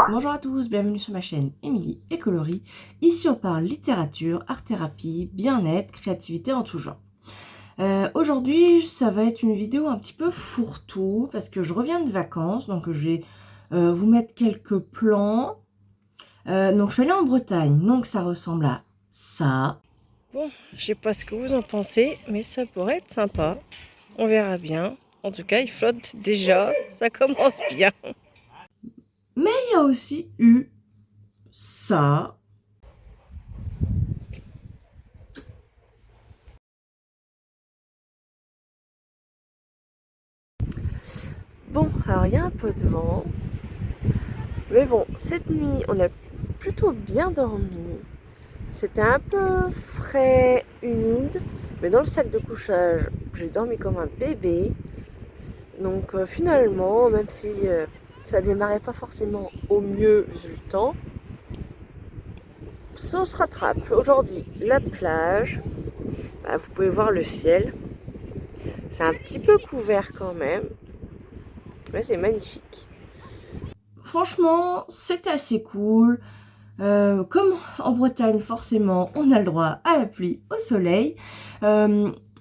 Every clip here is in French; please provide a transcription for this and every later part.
Bonjour à tous, bienvenue sur ma chaîne Émilie et Coloris. Ici on parle littérature, art-thérapie, bien-être, créativité en tout genre. Aujourd'hui ça va être une vidéo un petit peu fourre-tout parce que je reviens de vacances, donc je vais vous mettre quelques plans. Donc je suis allée en Bretagne, donc ça ressemble à ça. Bon, je sais pas ce que vous en pensez, mais ça pourrait être sympa. On verra bien. En tout cas, il flotte déjà, ça commence bien. Mais il y a aussi eu ça. Bon, alors il y a un peu de vent. Mais bon, cette nuit, on a plutôt bien dormi. C'était un peu frais, humide. Mais dans le sac de couchage, j'ai dormi comme un bébé. Donc finalement, même si ça démarrait pas forcément au mieux vu le temps, ça se rattrape. Aujourd'hui, la plage. Bah, vous pouvez voir le ciel. C'est un petit peu couvert quand même. Mais c'est magnifique. Franchement, c'était assez cool. Comme en Bretagne, forcément, on a le droit à la pluie, au soleil.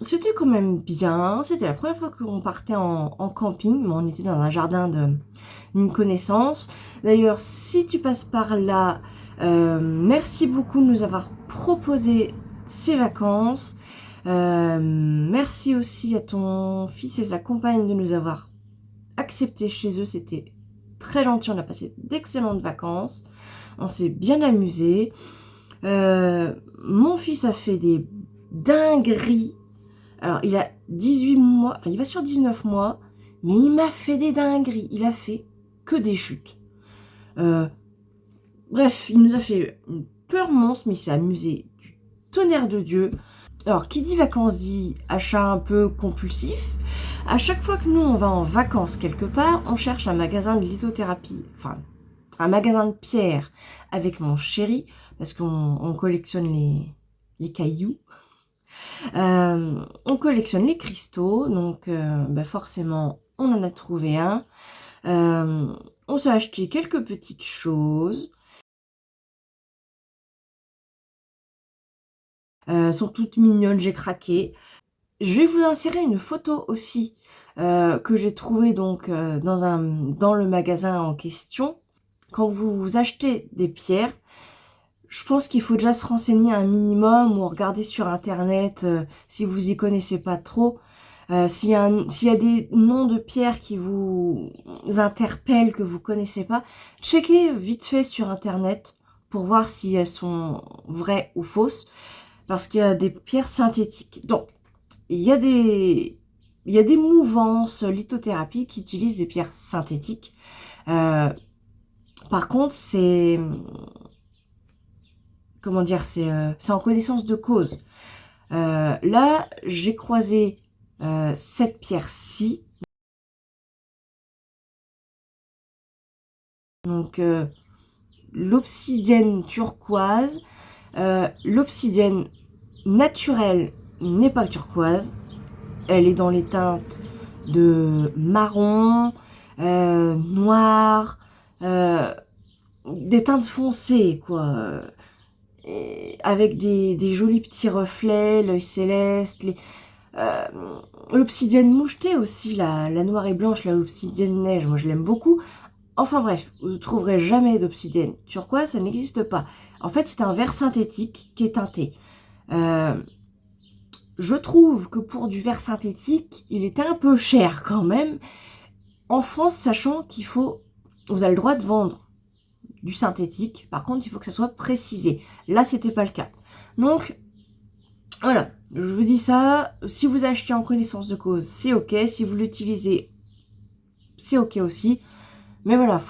C'était quand même bien. C'était la première fois qu'on partait en camping, mais on était dans un jardin d'une connaissance. D'ailleurs, si tu passes par là, merci beaucoup de nous avoir proposé ces vacances. Merci aussi à ton fils et sa compagne de nous avoir accepté chez eux. C'était très gentil, on a passé d'excellentes vacances. On s'est bien amusé. Mon fils a fait des dingueries. Alors, il a 18 mois, enfin, il va sur 19 mois, mais il m'a fait des dingueries. Il a fait que des chutes. Bref, il nous a fait une peur monstre, mais il s'est amusé du tonnerre de Dieu. Alors, qui dit vacances dit achat un peu compulsif. À chaque fois que nous, on va en vacances quelque part, on cherche un magasin de lithothérapie, enfin, un magasin de pierre avec mon chéri, parce qu'on collectionne les cailloux. On collectionne les cristaux, donc bah forcément, on en a trouvé un. On s'est acheté quelques petites choses. Sont toutes mignonnes, j'ai craqué. Je vais vous insérer une photo aussi que j'ai trouvée donc dans le magasin en question. Quand vous achetez des pierres, je pense qu'il faut déjà se renseigner un minimum ou regarder sur internet si vous y connaissez pas trop. S'il y a des noms de pierres qui vous interpellent, que vous connaissez pas, checkez vite fait sur internet pour voir si elles sont vraies ou fausses. Parce qu'il y a des pierres synthétiques. Donc, il y a des mouvances lithothérapie qui utilisent des pierres synthétiques. Par contre, comment dire, c'est en connaissance de cause. Là, j'ai croisé cette pierre-ci. Donc, l'obsidienne turquoise. L'obsidienne naturelle n'est pas turquoise. Elle est dans les teintes de marron, noir, des teintes foncées, quoi. Avec des jolis petits reflets, l'œil céleste, euh, l'obsidienne mouchetée aussi, la noire et blanche, l'obsidienne neige, moi je l'aime beaucoup. Enfin bref, vous ne trouverez jamais d'obsidienne turquoise, ça n'existe pas. En fait, c'est un verre synthétique qui est teinté. Je trouve que pour du verre synthétique, il était un peu cher quand même. En France, sachant vous avez le droit de vendre du synthétique. Par contre, il faut que ça soit précisé. Là, c'était pas le cas. Donc, voilà. Je vous dis ça. Si vous achetez en connaissance de cause, c'est ok. Si vous l'utilisez, c'est ok aussi. Mais voilà,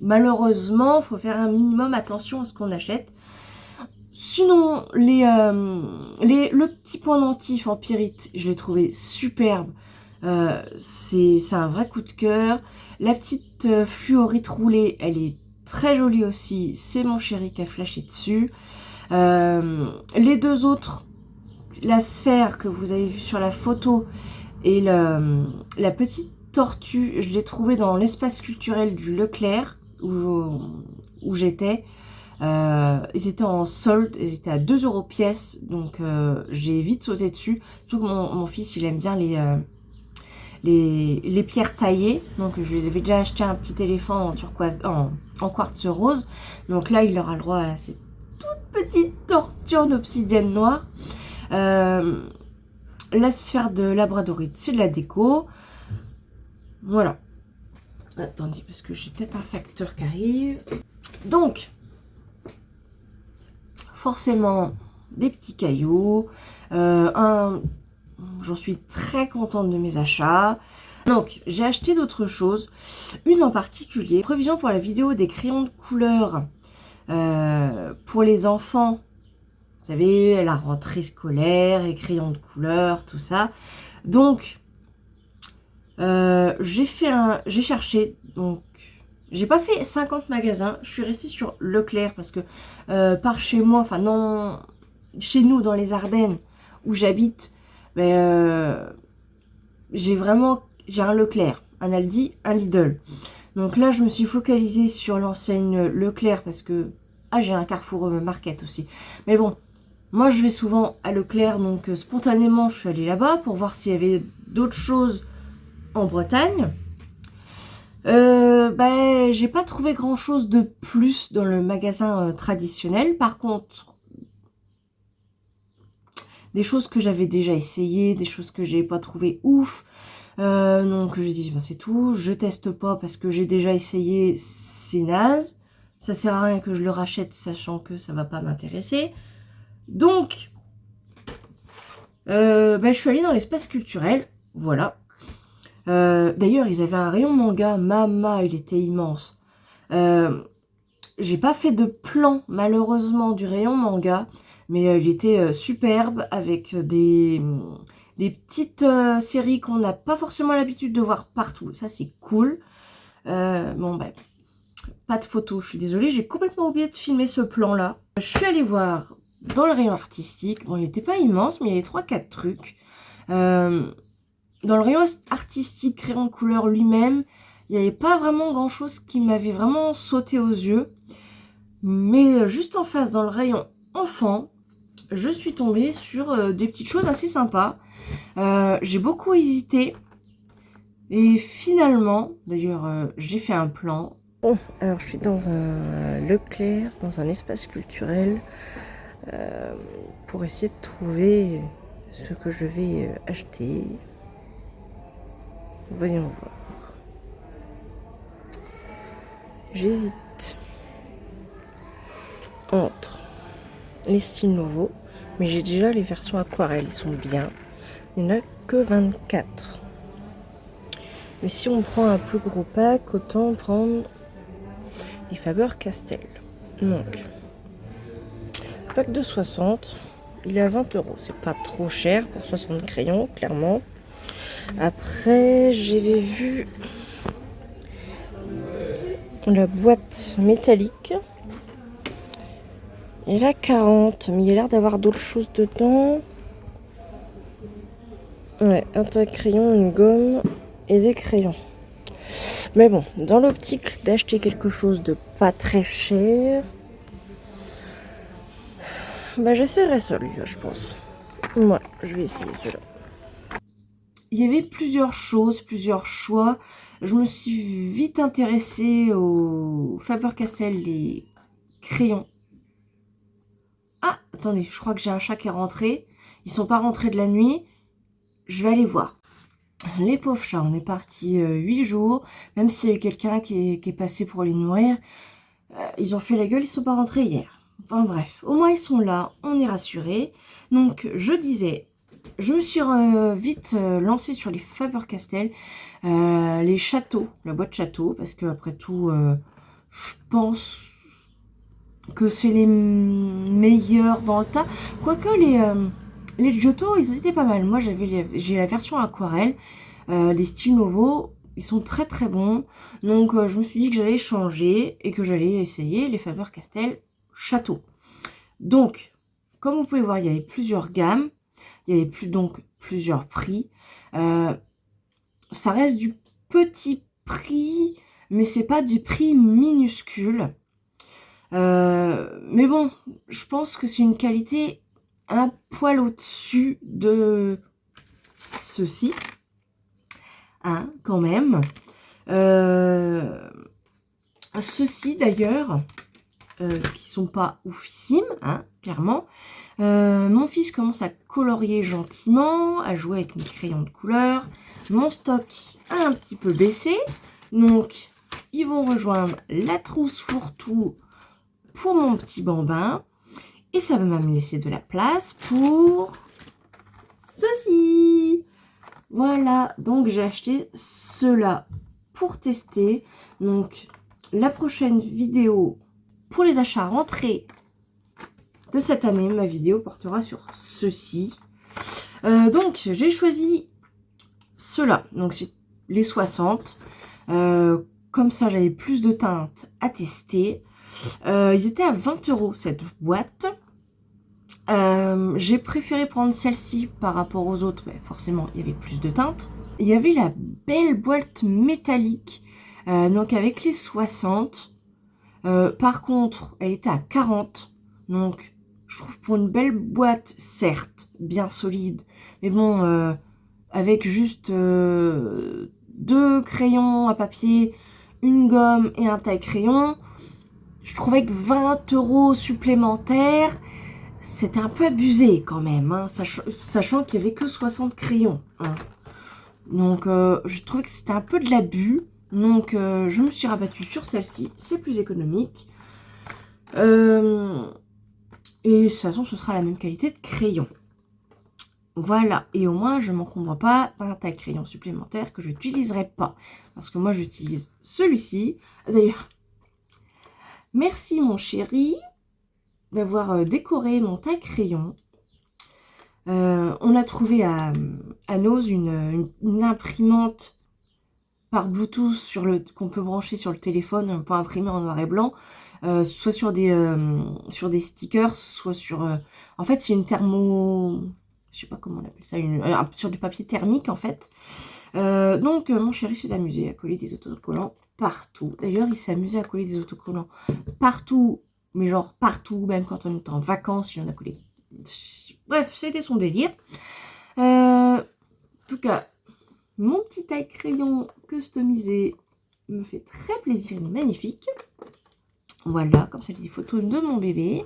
malheureusement, faut faire un minimum attention à ce qu'on achète. Sinon, le petit pendentif en pyrite, je l'ai trouvé superbe. C'est un vrai coup de cœur. La petite fluorite roulée, elle est très jolie aussi. C'est mon chéri qui a flashé dessus. Les deux autres, la sphère que vous avez vue sur la photo et la petite tortue, je l'ai trouvée dans l'espace culturel du Leclerc, où j'étais. Ils étaient en solde, ils étaient à 2 € pièce, donc j'ai vite sauté dessus. Surtout que mon fils, il aime bien les pierres taillées, donc je lui avais déjà acheté un petit éléphant en turquoise, en quartz rose. Donc là, il aura le droit à ces toutes petites tortues d'obsidienne noire. La sphère de labradorite, c'est de la déco. Voilà. Attendez, parce que j'ai peut-être un facteur qui arrive. Donc, forcément, des petits cailloux. J'en suis très contente de mes achats. Donc, j'ai acheté d'autres choses. Une en particulier, prévision pour la vidéo des crayons de couleur pour les enfants. Vous savez, la rentrée scolaire, les crayons de couleur, tout ça. Donc, j'ai cherché, donc, j'ai pas fait 50 magasins. Je suis restée sur Leclerc parce que par chez moi, enfin non, chez nous dans les Ardennes où j'habite, j'ai un Leclerc, un Aldi, un Lidl. Donc là, je me suis focalisée sur l'enseigne Leclerc parce que j'ai un Carrefour Market aussi. Mais bon, moi je vais souvent à Leclerc, donc spontanément je suis allée là-bas pour voir s'il y avait d'autres choses en Bretagne. J'ai pas trouvé grand chose de plus dans le magasin traditionnel. Par contre, des choses que j'avais déjà essayées, des choses que j'ai pas trouvé ouf. Donc je dis c'est tout, je teste pas parce que j'ai déjà essayé, c'est naze. Ça sert à rien que je le rachète sachant que ça va pas m'intéresser. Donc, je suis allée dans l'espace culturel, voilà. D'ailleurs, ils avaient un rayon manga, il était immense. J'ai pas fait de plan, malheureusement, du rayon manga, mais il était superbe, avec des petites séries qu'on n'a pas forcément l'habitude de voir partout. Ça, c'est cool. Pas de photos, je suis désolée, j'ai complètement oublié de filmer ce plan-là. Je suis allée voir dans le rayon artistique. Bon, il n'était pas immense, mais il y avait 3-4 trucs. Dans le rayon artistique, crayon de couleur lui-même, il n'y avait pas vraiment grand-chose qui m'avait vraiment sauté aux yeux. Mais juste en face, dans le rayon enfant, je suis tombée sur des petites choses assez sympas. J'ai beaucoup hésité. Et finalement, d'ailleurs, j'ai fait un plan. Bon, alors je suis dans un Leclerc, dans un espace culturel, pour essayer de trouver ce que je vais acheter. Voyons voir. J'hésite entre les styles nouveaux, mais j'ai déjà les versions aquarelles, ils sont bien. Il n'y en a que 24. Mais si on prend un plus gros pack, autant prendre les Faber-Castell. Donc, pack de 60, il est à 20 €. C'est pas trop cher pour 60 crayons, clairement. Après, j'avais vu la boîte métallique. Elle a 40, mais il y a l'air d'avoir d'autres choses dedans. Ouais, un tas de crayons, une gomme et des crayons. Mais bon, dans l'optique d'acheter quelque chose de pas très cher, j'essaierai celui-là, je pense. Ouais, je vais essayer celui-là. Il y avait plusieurs choses, plusieurs choix. Je me suis vite intéressée au Faber-Castell, les crayons. Ah, attendez, je crois que j'ai un chat qui est rentré. Ils sont pas rentrés de la nuit. Je vais aller voir. Les pauvres chats, on est parti 8 jours. Même s'il y a eu quelqu'un qui est passé pour les nourrir. Ils ont fait la gueule, ils sont pas rentrés hier. Enfin bref, au moins ils sont là, on est rassurés. Donc je disais, je me suis vite lancée sur les Faber-Castell, les châteaux, la boîte château, parce que après tout, je pense que c'est les meilleurs dans le tas. Quoique les Giotto, ils étaient pas mal. Moi j'ai la version aquarelle, les styles nouveaux, ils sont très très bons. Donc je me suis dit que j'allais changer et que j'allais essayer les Faber-Castell château. Donc, comme vous pouvez voir, il y avait plusieurs gammes. Il y avait donc plusieurs prix. Ça reste du petit prix, mais c'est pas du prix minuscule. Mais bon, je pense que c'est une qualité un poil au-dessus de ceci, hein, quand même. Ceux-ci d'ailleurs, qui sont pas oufissimes, hein, clairement. Mon fils commence à colorier gentiment, à jouer avec mes crayons de couleur. Mon stock a un petit peu baissé, donc ils vont rejoindre la trousse fourre-tout pour mon petit bambin. Et ça va me laisser de la place pour ceci. Voilà, donc j'ai acheté cela pour tester. Donc la prochaine vidéo pour les achats rentrés de cette année, ma vidéo portera sur ceci. Donc j'ai choisi cela, donc c'est les 60. Comme ça j'avais plus de teintes à tester. Ils étaient à 20 € cette boîte. J'ai préféré prendre celle-ci par rapport aux autres, mais forcément il y avait plus de teintes. Il y avait la belle boîte métallique, donc avec les 60. Par contre, elle était à 40, donc je trouve pour une belle boîte, certes, bien solide, mais bon, avec juste 2 crayons à papier, une gomme et un taille-crayon, je trouvais que 20 € supplémentaires, c'était un peu abusé quand même, hein, sachant qu'il n'y avait que 60 crayons. Hein. Donc, je trouvais que c'était un peu de l'abus. Donc, je me suis rabattue sur celle-ci. C'est plus économique. Et de toute façon, ce sera la même qualité de crayon. Voilà. Et au moins, je ne m'encombre pas d'un taille-crayon supplémentaire que je n'utiliserai pas. Parce que moi, j'utilise celui-ci. D'ailleurs, merci mon chéri d'avoir décoré mon taille-crayon. On a trouvé à Nose une imprimante par Bluetooth qu'on peut brancher sur le téléphone pour imprimer en noir et blanc, soit sur des stickers, soit sur... en fait, c'est une thermo... Je sais pas comment on appelle ça, sur du papier thermique en fait. Donc, mon chéri s'est amusé à coller des autocollants partout. D'ailleurs, il s'est amusé à coller des autocollants partout, mais genre partout, même quand on était en vacances, il en a collé. Bref, c'était son délire. En tout cas, mon petit taille-crayon customisé me fait très plaisir, il est magnifique. Voilà, comme ça, des photos de mon bébé.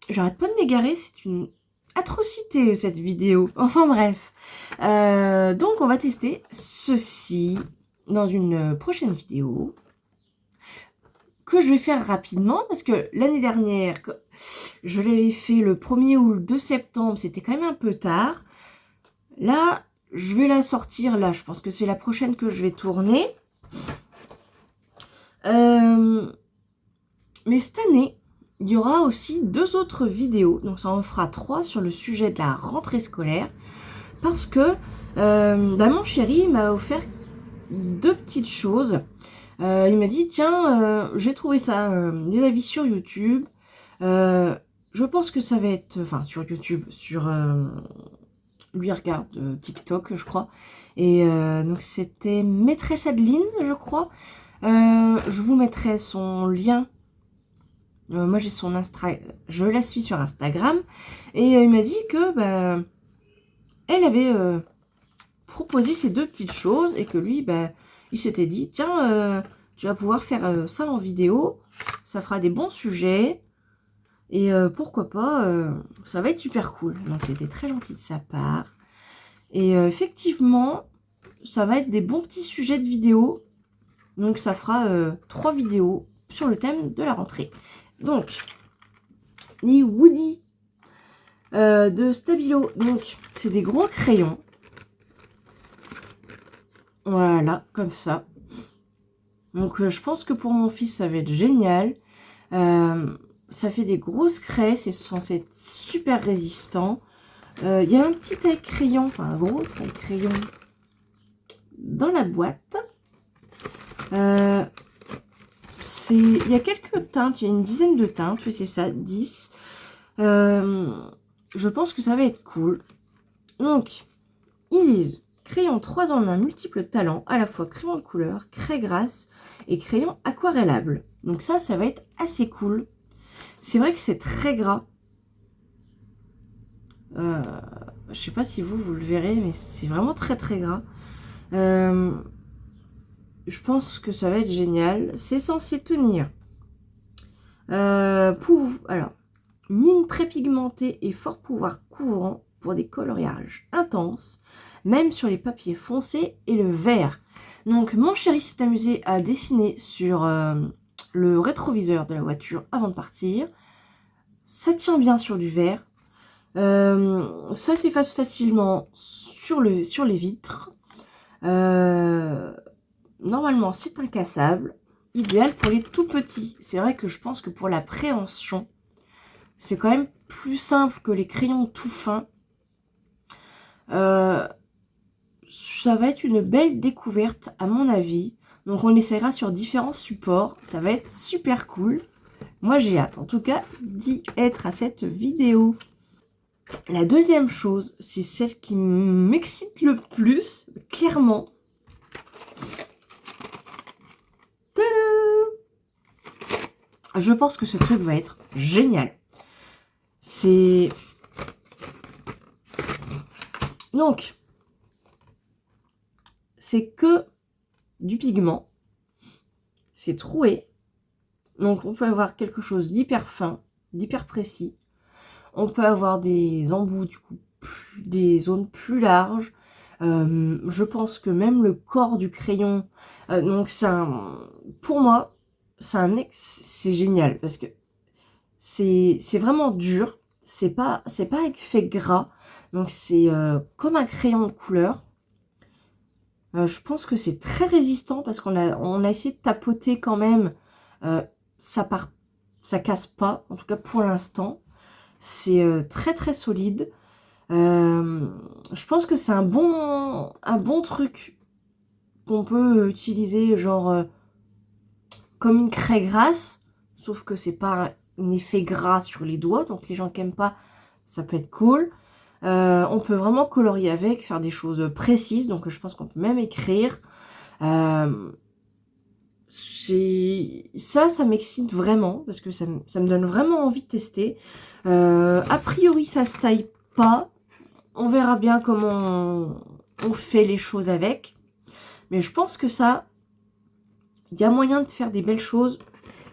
J'arrête pas de m'égarer, c'est une atrocité cette vidéo. Enfin bref. Donc, on va tester ceci dans une prochaine vidéo que je vais faire rapidement parce que l'année dernière, je l'avais fait le 1er ou le 2 septembre, c'était quand même un peu tard. Là, je vais la sortir là, je pense que c'est la prochaine que je vais tourner. Mais cette année, il y aura aussi 2 autres vidéos, donc ça en fera 3 sur le sujet de la rentrée scolaire. Parce que mon chéri m'a offert 2 petites choses. Il m'a dit, tiens, j'ai trouvé ça, des avis sur YouTube. Je pense que ça va être, enfin sur YouTube, lui regarde TikTok, je crois. Et donc c'était Maîtresse Adeline, je crois. Je vous mettrai son lien. Moi j'ai son je la suis sur Instagram. Et il m'a dit que elle avait proposé ces 2 petites choses et que lui, il s'était dit, tiens, tu vas pouvoir faire ça en vidéo, ça fera des bons sujets, et pourquoi pas, ça va être super cool. Donc c'était très gentil de sa part. Et effectivement, ça va être des bons petits sujets de vidéo. Donc ça fera 3 vidéos sur le thème de la rentrée. Donc, les Woody de Stabilo. Donc, c'est des gros crayons. Voilà, comme ça. Donc, je pense que pour mon fils, ça va être génial. Ça fait des grosses craies. C'est censé être super résistant. Il y a un petit taille-crayon, enfin un gros taille-crayon dans la boîte. Il y a quelques teintes. Il y a une dizaine de teintes. Oui, c'est ça, 10. Je pense que ça va être cool. Donc, ils disent Crayon 3 en 1, multiples talents, à la fois crayon de couleur, craie grasse et crayon aquarellable. Donc ça va être assez cool. C'est vrai que c'est très gras. Je sais pas si vous le verrez, mais c'est vraiment très très gras. Je pense que ça va être génial. C'est censé tenir. Alors, mine très pigmentée et fort pouvoir couvrant pour des coloriages intenses, même sur les papiers foncés et le vert. Donc mon chéri s'est amusé à dessiner sur le rétroviseur de la voiture avant de partir. Ça tient bien sur du vert. Ça s'efface facilement sur les vitres. Normalement c'est incassable. Idéal pour les tout petits. C'est vrai que je pense que pour la préhension, c'est quand même plus simple que les crayons tout fins. Ça va être une belle découverte à mon avis. Donc on essaiera sur différents supports. Ça va être super cool. Moi j'ai hâte en tout cas d'y être à cette vidéo. La deuxième chose, c'est celle qui m'excite le plus, clairement. Tada! Je pense que ce truc va être génial. C'est... Donc, c'est que du pigment. C'est troué. Donc, on peut avoir quelque chose d'hyper fin, d'hyper précis. On peut avoir des embouts, du coup, des zones plus larges. Je pense que même le corps du crayon... donc, pour moi, c'est génial. Parce que c'est vraiment dur. C'est pas fait gras. Donc, c'est comme un crayon de couleur. Je pense que c'est très résistant parce qu'on a essayé de tapoter quand même. Ça casse pas, en tout cas pour l'instant. C'est très très solide. Je pense que c'est un bon truc qu'on peut utiliser genre comme une craie grasse. Sauf que c'est pas un effet gras sur les doigts. Donc les gens qui n'aiment pas, ça peut être cool. On peut vraiment colorier avec, faire des choses précises. Donc je pense qu'on peut même écrire. Ça m'excite vraiment. Parce que ça me donne vraiment envie de tester. A priori, ça se taille pas. On verra bien comment on fait les choses avec. Mais je pense que ça, il y a moyen de faire des belles choses.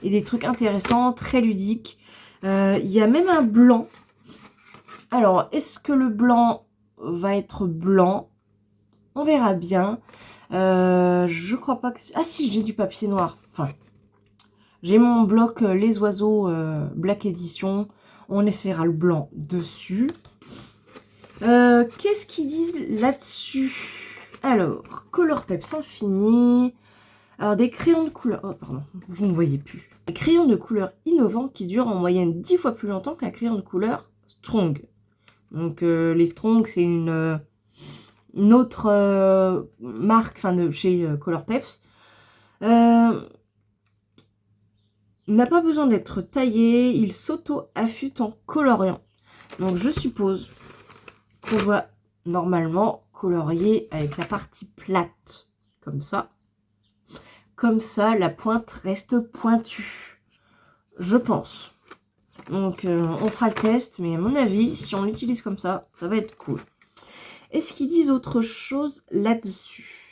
Et des trucs intéressants, très ludiques. Il y a même un blanc. Alors, est-ce que le blanc va être blanc? On verra bien. Je crois pas que... Ah si, j'ai du papier noir. Enfin, j'ai mon bloc Les Oiseaux Black Edition. On essaiera le blanc dessus. Qu'est-ce qu'ils disent là-dessus? Alors, Colourpeps Infini. Alors, des crayons de couleur... Oh, pardon, vous ne voyez plus. Des crayons de couleur innovants qui durent en moyenne 10 fois plus longtemps qu'un crayon de couleur Strong. Donc les Strong, c'est une autre marque, enfin de chez Colourpeps. N'a pas besoin d'être taillé, il s'auto-affûte en coloriant. Donc je suppose qu'on va normalement colorier avec la partie plate, comme ça. Comme ça, la pointe reste pointue, je pense. Donc on fera le test, mais à mon avis, si on l'utilise comme ça, ça va être cool. Est-ce qu'ils disent autre chose là-dessus?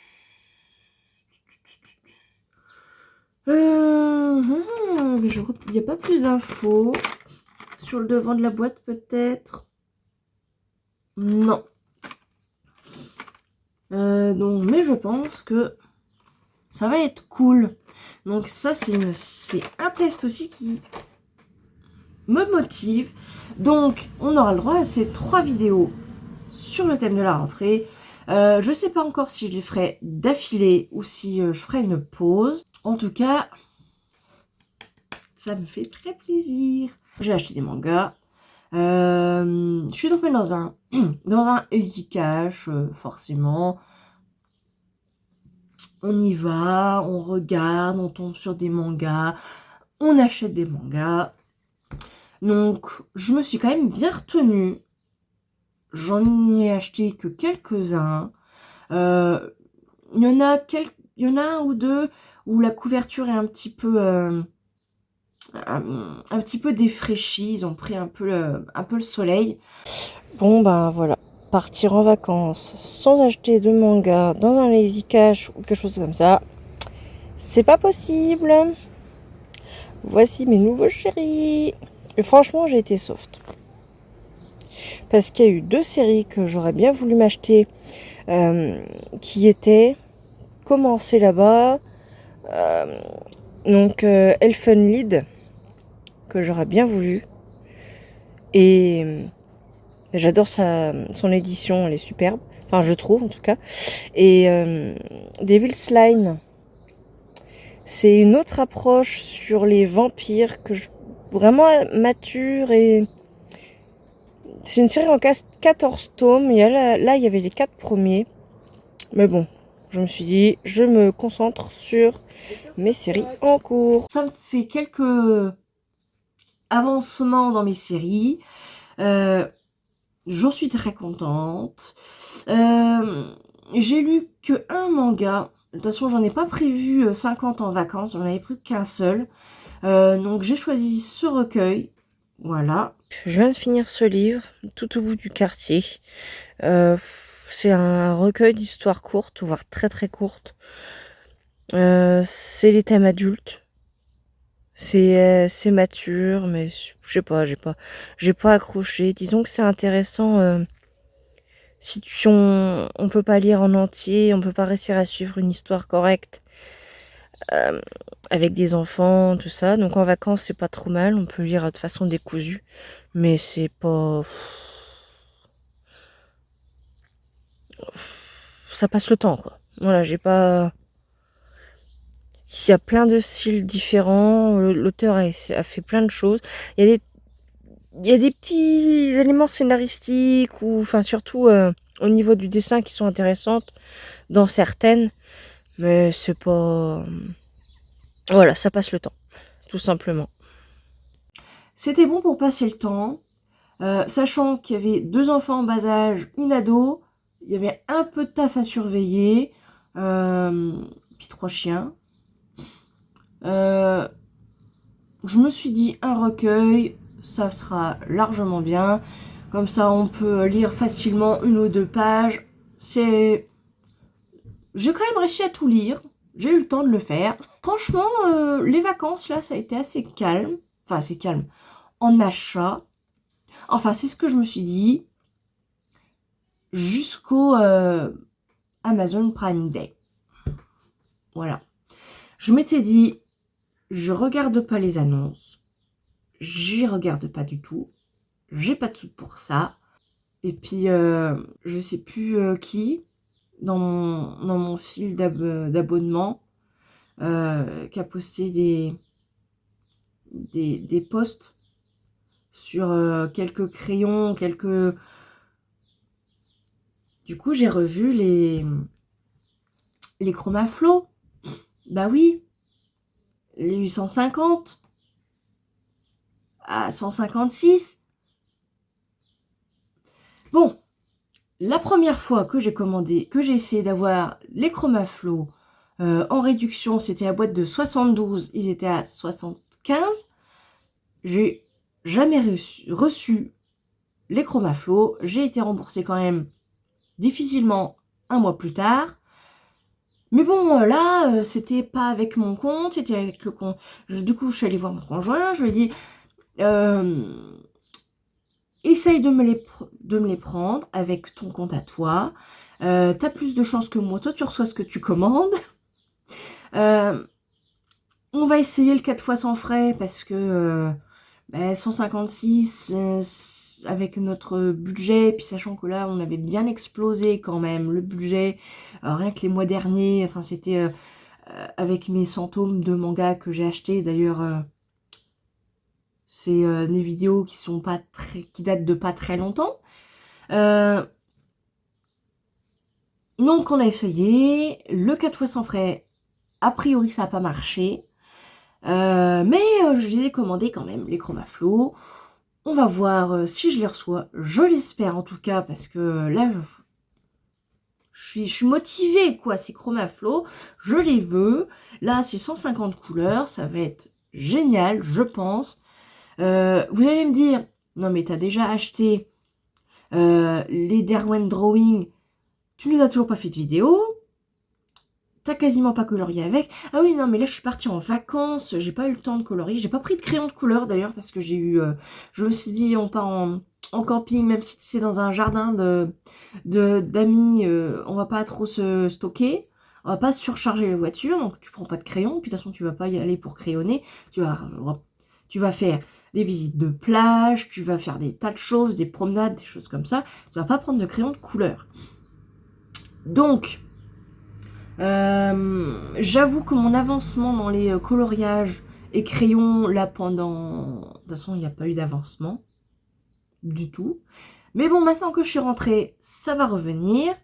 Il n'y a pas plus d'infos. Sur le devant de la boîte, peut-être? Non. Donc, mais je pense que ça va être cool. Donc ça, c'est un test aussi qui me motive. Donc, on aura le droit à ces 3 vidéos sur le thème de la rentrée. Je sais pas encore si je les ferai d'affilée ou si je ferai une pause. En tout cas, ça me fait très plaisir. J'ai acheté des mangas. Je suis tombée dans un Easy Cash, forcément. On y va, on regarde, on tombe sur des mangas, on achète des mangas. Donc, je me suis quand même bien retenue. J'en ai acheté que quelques-uns. Il y en a il y en a un ou deux où la couverture est un petit peu défraîchie. Ils ont pris un peu le soleil. Bon ben voilà, partir en vacances sans acheter de manga dans un lazy cash ou quelque chose comme ça, c'est pas possible. Voici mes nouveaux chéris. Et franchement, j'ai été soft. Parce qu'il y a eu 2 séries que j'aurais bien voulu m'acheter qui étaient commencées là-bas. Donc Elfenlied, que j'aurais bien voulu. Et j'adore son édition, elle est superbe. Enfin, je trouve en tout cas. Et Devil's Line, c'est une autre approche sur les vampires vraiment mature. Et c'est une série en 14 tomes. Et là, il y avait les 4 premiers. Mais bon, je me suis dit, je me concentre sur mes séries en cours. Ça me fait quelques avancements dans mes séries. J'en suis très contente. J'ai lu que un manga. De toute façon, j'en ai pas prévu 50 en vacances. J'en avais pris qu'un seul. Donc j'ai choisi ce recueil. Voilà. Je viens de finir ce livre, tout au bout du quartier. C'est un recueil d'histoires courtes, voire très très courtes. C'est les thèmes adultes. C'est mature, mais je sais pas, j'ai pas accroché. Disons que c'est intéressant si on peut pas lire en entier, on peut pas réussir à suivre une histoire correcte avec des enfants, tout ça. Donc en vacances, c'est pas trop mal, on peut lire de façon décousue, mais c'est pas... Ça passe le temps, quoi. Voilà, j'ai pas... Il y a plein de styles différents, l'auteur a fait plein de choses. Il y a des petits éléments scénaristiques, ou enfin surtout au niveau du dessin qui sont intéressantes dans certaines, mais c'est pas... Voilà, ça passe le temps, tout simplement. C'était bon pour passer le temps, sachant qu'il y avait 2 enfants en bas âge, une ado, il y avait un peu de taf à surveiller, puis 3 chiens. Je me suis dit un recueil, ça sera largement bien. Comme ça, on peut lire facilement 1 ou 2 pages. J'ai quand même réussi à tout lire. J'ai eu le temps de le faire. Franchement, les vacances, là, ça a été assez calme. Enfin, assez calme. En achat. Enfin, c'est ce que je me suis dit. Jusqu'au Amazon Prime Day. Voilà. Je m'étais dit, je regarde pas les annonces. J'y regarde pas du tout. J'ai pas de sous pour ça. Et puis, je sais plus qui, dans mon fil d'abonnement, qui a posté des posts sur quelques crayons, quelques... Du coup, j'ai revu les Chromaflow. Bah oui, les 850 à 156. Bon, la première fois que j'ai essayé d'avoir les Chromaflow en réduction, c'était la boîte de 72, ils étaient à 75. J'ai jamais reçu les Chromaflow. J'ai été remboursée quand même difficilement un mois plus tard. Mais bon, là, c'était pas avec mon compte, c'était avec le compte. Du coup, je suis allée voir mon conjoint, je lui ai dit essaye de me les prendre avec ton compte à toi. T'as plus de chances que moi, toi tu reçois ce que tu commandes. On va essayer le 4 fois sans frais parce que 156 avec notre budget, puis sachant que là on avait bien explosé quand même le budget, rien que les mois derniers, enfin c'était avec mes 100 tomes de manga que j'ai acheté d'ailleurs. C'est des vidéos qui datent de pas très longtemps. Donc on a essayé le 4 fois sans frais. A priori ça n'a pas marché. Mais je les ai commandés quand même, les Chromaflow. On va voir si je les reçois. Je l'espère en tout cas, parce que là, je je suis motivée, quoi. C'est Chromaflow, je les veux. Là, c'est 150 couleurs, ça va être génial, je pense. Vous allez me dire, non mais t'as déjà acheté les Derwent Drawing, tu nous as toujours pas fait de vidéo, t'as quasiment pas colorié avec. Ah oui, non mais là je suis partie en vacances, j'ai pas eu le temps de colorier, j'ai pas pris de crayon de couleur d'ailleurs parce que j'ai eu, je me suis dit on part en camping, même si c'est dans un jardin d'amis, on va pas trop se stocker. On va pas surcharger les voitures, donc tu prends pas de crayon, puis de toute façon tu vas pas y aller pour crayonner, tu vas faire des visites de plage, tu vas faire des tas de choses, des promenades, des choses comme ça, tu vas pas prendre de crayon de couleur. Donc, j'avoue que mon avancement dans les coloriages et crayons, là pendant... De toute façon, il n'y a pas eu d'avancement du tout. Mais bon, maintenant que je suis rentrée, ça va revenir.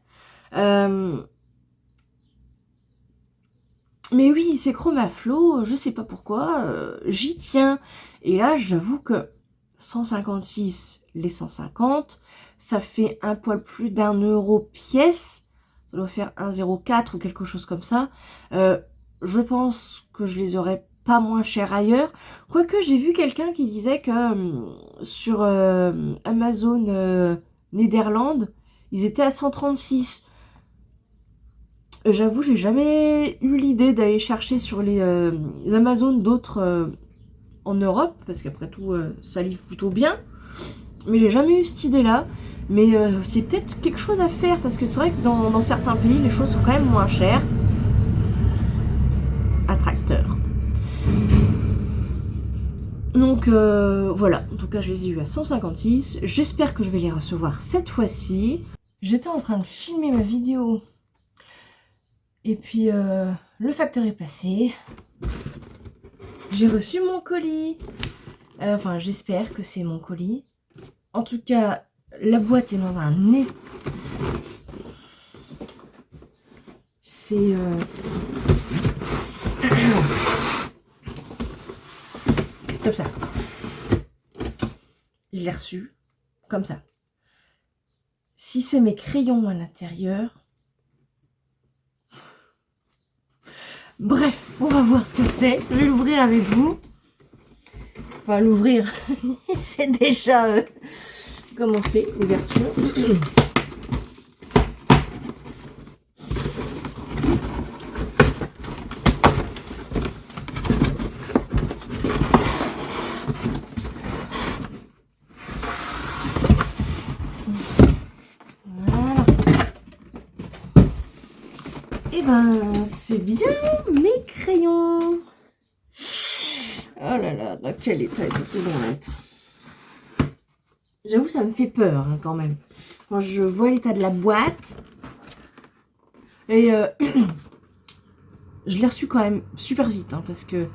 Mais oui, c'est Chromaflow, je sais pas pourquoi, j'y tiens. Et là, j'avoue que 156, les 150, ça fait un poil plus d'1 € pièce. Ça doit faire 1,04 ou quelque chose comme ça. Je pense que je les aurais pas moins chers ailleurs. Quoique, j'ai vu quelqu'un qui disait que sur Amazon Néderlande, ils étaient à 136. J'avoue, j'ai jamais eu l'idée d'aller chercher sur les Amazones d'autres en Europe, parce qu'après tout, ça livre plutôt bien. Mais j'ai jamais eu cette idée-là. Mais c'est peut-être quelque chose à faire, parce que c'est vrai que dans certains pays, les choses sont quand même moins chères. Un tracteur. Donc voilà, en tout cas je les ai eu à 156. J'espère que je vais les recevoir cette fois-ci. J'étais en train de filmer ma vidéo. Et puis le facteur est passé. J'ai reçu mon colis. Enfin, j'espère que c'est mon colis. En tout cas, la boîte est dans un nez. C'est... comme ça. Je l'ai reçu. Comme ça. Si c'est mes crayons à l'intérieur... Bref, on va voir ce que c'est. Je vais l'ouvrir avec vous. Enfin, l'ouvrir, c'est déjà commencé, l'ouverture. Voilà. Et ben, c'est bien mes crayons. Oh là là, dans quel état est-ce qu'ils vont être? J'avoue, ça me fait peur hein, quand même. Quand je vois l'état de la boîte. Et je l'ai reçu quand même super vite. Hein, parce que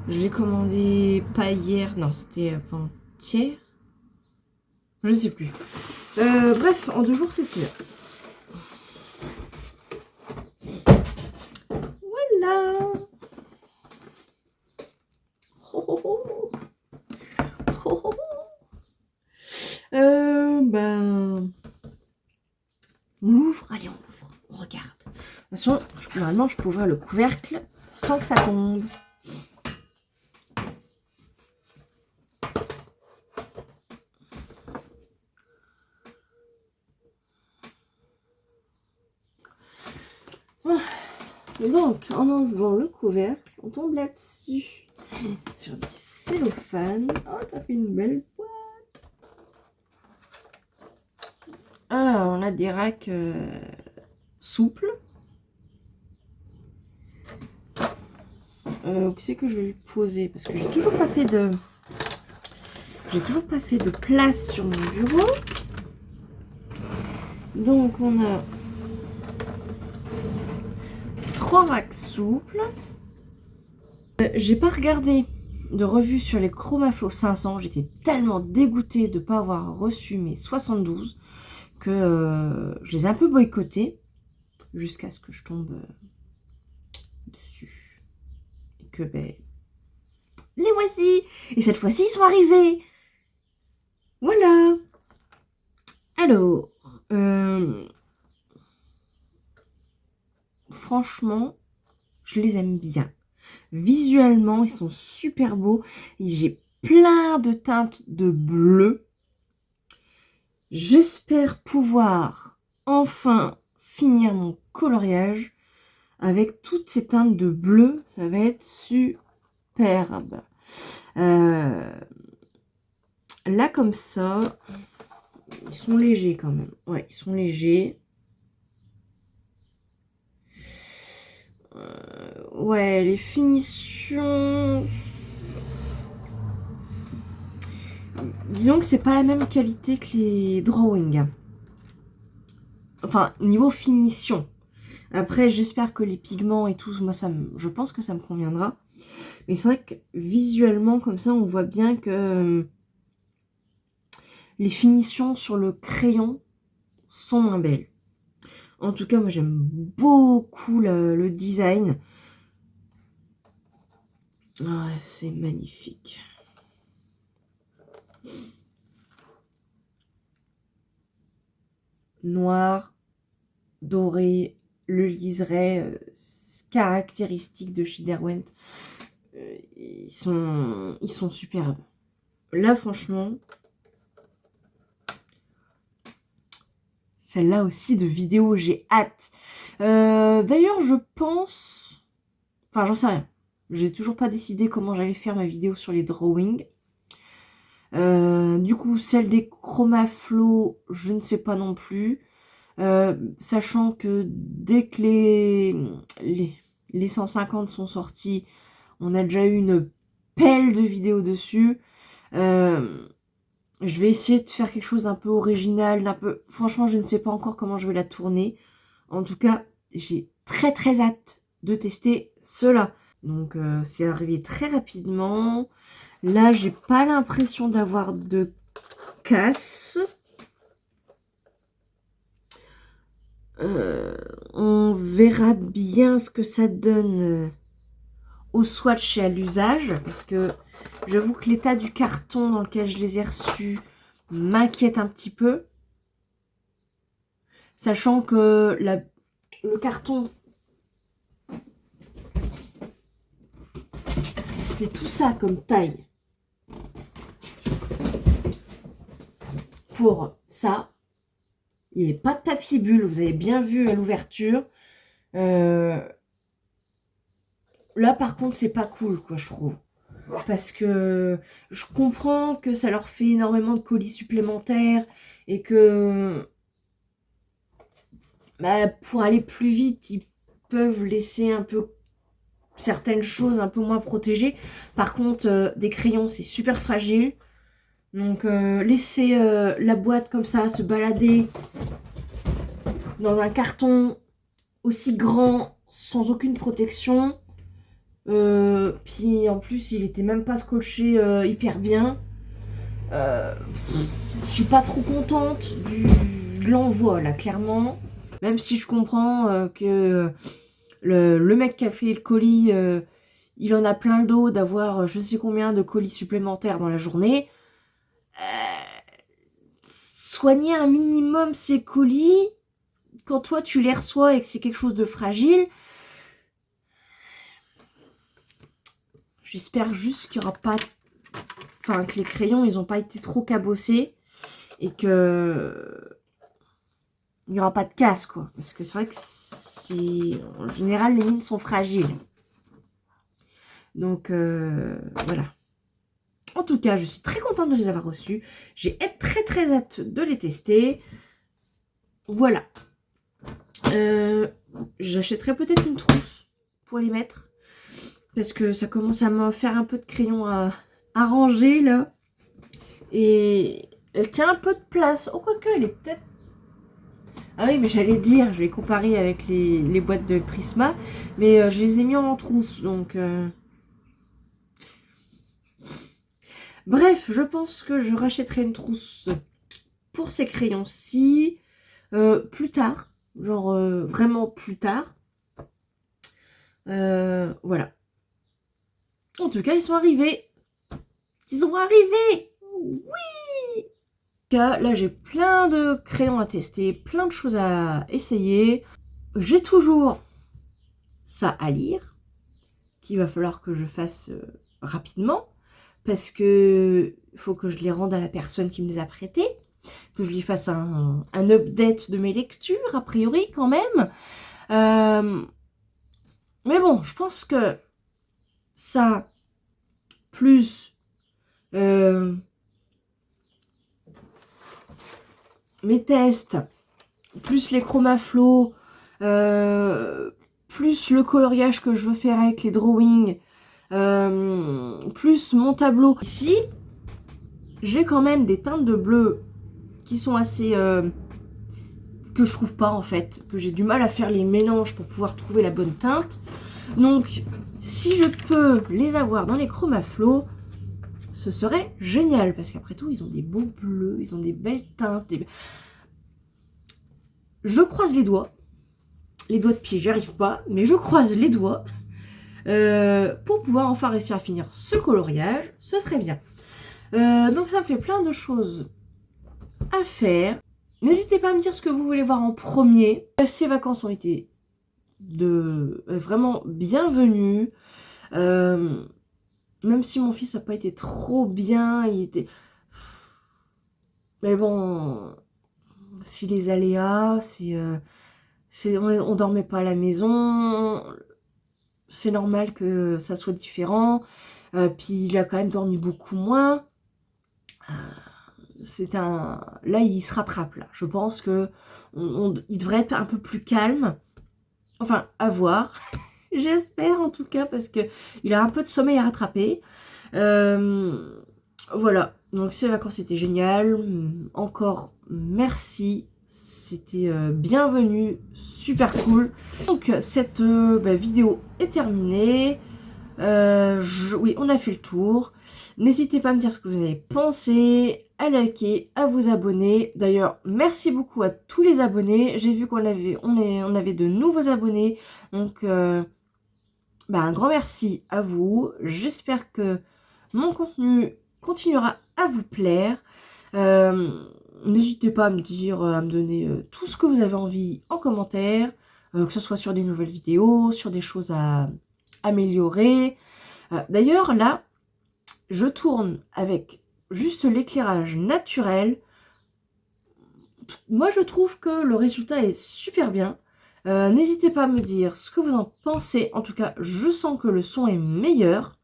je l'ai commandé pas hier. Non, c'était avant-hier. Je ne sais plus. Bref, en 2 jours, c'est là. Voilà. Ben... On ouvre. Allez, on ouvre. On regarde. De toute façon, normalement, je peux ouvrir le couvercle sans que ça tombe. Et donc, en enlevant le couvercle, on tombe là-dessus. Sur du cellophane. Oh, t'as fait une belle boîte. Ah, on a des racks souples. Où c'est que je vais le poser? Parce que j'ai toujours pas fait de... J'ai toujours pas fait de place sur mon bureau. Donc, on a 3 racks souples. J'ai pas regardé de revue sur les Chromaflow 500. J'étais tellement dégoûtée de ne pas avoir reçu mes 72 que je les ai un peu boycottés jusqu'à ce que je tombe dessus. Et que ben, les voici. Et cette fois-ci, ils sont arrivés. Voilà. Alors, franchement, je les aime bien. Visuellement, ils sont super beaux. J'ai plein de teintes de bleu. J'espère pouvoir enfin finir mon coloriage avec toutes ces teintes de bleu. Ça va être superbe. Là, comme ça, ils sont légers quand même. Ouais, ils sont légers. Ouais, les finitions... Disons que c'est pas la même qualité que les drawings. Enfin, niveau finition. Après, j'espère que les pigments et tout, moi, je pense que ça me conviendra. Mais c'est vrai que visuellement, comme ça, on voit bien que les finitions sur le crayon sont moins belles. En tout cas, moi, j'aime beaucoup le design. Ah, c'est magnifique. Noir, doré, le liseré, caractéristique de chez Derwent. Ils sont superbes. Là, franchement, celle-là aussi de vidéo, j'ai hâte. D'ailleurs, je pense... Enfin, j'en sais rien. J'ai toujours pas décidé comment j'allais faire ma vidéo sur les drawings. Du coup, celle des chromaflow, je ne sais pas non plus. Sachant que dès que les 150 sont sortis, on a déjà eu une pelle de vidéos dessus. Je vais essayer de faire quelque chose d'un peu original, d'un peu... Franchement, je ne sais pas encore comment je vais la tourner. En tout cas, j'ai très hâte de tester cela. Donc, c'est arrivé très rapidement. Là, j'ai pas l'impression d'avoir de casse. On verra bien ce que ça donne au swatch et à l'usage, parce que j'avoue que l'état du carton dans lequel je les ai reçus m'inquiète un petit peu, sachant que le carton fait tout ça comme taille pour ça. Il n'y avait pas de papier bulle, vous avez bien vu à l'ouverture. Là, par contre, c'est pas cool, quoi, je trouve. Parce que je comprends que ça leur fait énormément de colis supplémentaires et que bah, pour aller plus vite, ils peuvent laisser un peu certaines choses un peu moins protégées. Par contre, des crayons, c'est super fragile. Donc, laisser la boîte comme ça se balader dans un carton aussi grand, sans aucune protection. Puis en plus, il était même pas scotché hyper bien. Je suis pas trop contente de l'envoi là, clairement. Même si je comprends que le mec qui a fait le colis, il en a plein le dos d'avoir je sais combien de colis supplémentaires dans la journée. Soigner un minimum ces colis quand toi tu les reçois et que c'est quelque chose de fragile. J'espère juste qu'il n'y aura pas... Enfin, que les crayons, ils n'ont pas été trop cabossés. Et que... Il n'y aura pas de casse, quoi. Parce que c'est vrai que en général, les mines sont fragiles. Donc, voilà. En tout cas, je suis très contente de les avoir reçus. J'ai très hâte de les tester. Voilà. J'achèterai peut-être une trousse pour les mettre. Parce que ça commence à me faire un peu de crayon à ranger, là. Et elle tient un peu de place. Oh, quoique, elle est peut-être... Ah oui, mais j'allais dire, je vais comparer avec les boîtes de Prisma. Mais je les ai mis en trousse, donc... Bref, je pense que je rachèterai une trousse pour ces crayons-ci plus tard. Genre vraiment plus tard. Voilà. En tout cas, ils sont arrivés. Ils ont arrivé. Oui. Là, j'ai plein de crayons à tester, plein de choses à essayer. J'ai toujours ça à lire, qu'il va falloir que je fasse rapidement, parce que faut que je les rende à la personne qui me les a prêtés, que je lui fasse un update de mes lectures, a priori, quand même. Mais bon, je pense que ça, plus mes tests, plus les chromaflows, plus le coloriage que je veux faire avec les drawings, plus mon tableau. Ici, j'ai quand même des teintes de bleu qui sont assez... que je trouve pas en fait, que j'ai du mal à faire les mélanges pour pouvoir trouver la bonne teinte. Donc, si je peux les avoir dans les chromaflows, ce serait génial, parce qu'après tout, ils ont des beaux bleus, ils ont des belles teintes. Je croise les doigts de pied, j'y arrive pas, mais je croise les doigts pour pouvoir enfin réussir à finir ce coloriage, ce serait bien. Donc ça me fait plein de choses à faire. N'hésitez pas à me dire ce que vous voulez voir en premier. Ces vacances ont été vraiment bienvenues. Même si mon fils n'a pas été trop bien, il était... Mais bon, si les aléas, on dormait pas à la maison, c'est normal que ça soit différent. Puis il a quand même dormi beaucoup moins. Là, il se rattrape, là. Je pense que il devrait être un peu plus calme. Enfin, à voir. J'espère, en tout cas, parce que il a un peu de sommeil à rattraper. Voilà. Donc, ces vacances, c'était génial. Encore merci. C'était bienvenu. Super cool. Donc, cette vidéo est terminée. Oui, on a fait le tour. N'hésitez pas à me dire ce que vous en avez pensé, à liker, à vous abonner. D'ailleurs, merci beaucoup à tous les abonnés. J'ai vu qu'on avait de nouveaux abonnés. Donc, un grand merci à vous. J'espère que mon contenu continuera à vous plaire. N'hésitez pas à me dire, à me donner tout ce que vous avez envie en commentaire. Que ce soit sur des nouvelles vidéos, sur des choses à améliorer. D'ailleurs, là, je tourne avec juste l'éclairage naturel. Moi, je trouve que le résultat est super bien. N'hésitez pas à me dire ce que vous en pensez. En tout cas, je sens que le son est meilleur.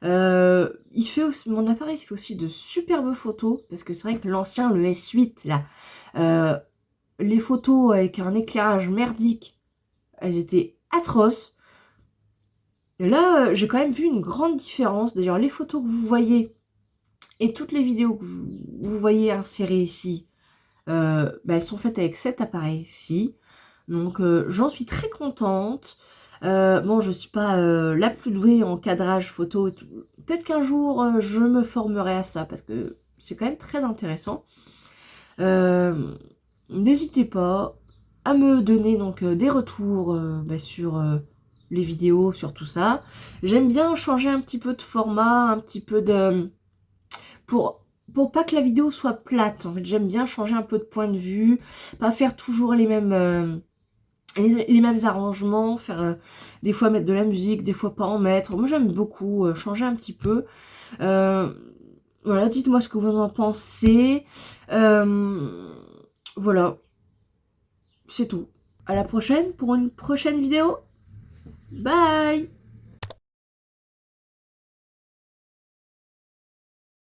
Mon appareil fait aussi de superbes photos. Parce que c'est vrai que l'ancien, le S8, là, les photos avec un éclairage merdique, elles étaient atroces. Et là, j'ai quand même vu une grande différence. D'ailleurs, les photos que vous voyez et toutes les vidéos que vous voyez insérées ici, elles sont faites avec cet appareil-ci. Donc, j'en suis très contente. Bon, je suis pas la plus douée en cadrage photo et tout. Peut-être qu'un jour, je me formerai à ça parce que c'est quand même très intéressant. N'hésitez pas à me donner donc des retours sur les vidéos, sur tout ça. J'aime bien changer un petit peu de format, un petit peu de... Pour pas que la vidéo soit plate. En fait, j'aime bien changer un peu de point de vue, pas faire toujours les mêmes arrangements, faire des fois mettre de la musique, des fois pas en mettre. Moi, j'aime beaucoup changer un petit peu. Voilà, dites-moi ce que vous en pensez. Voilà, c'est tout. À la prochaine pour une prochaine vidéo. Bye!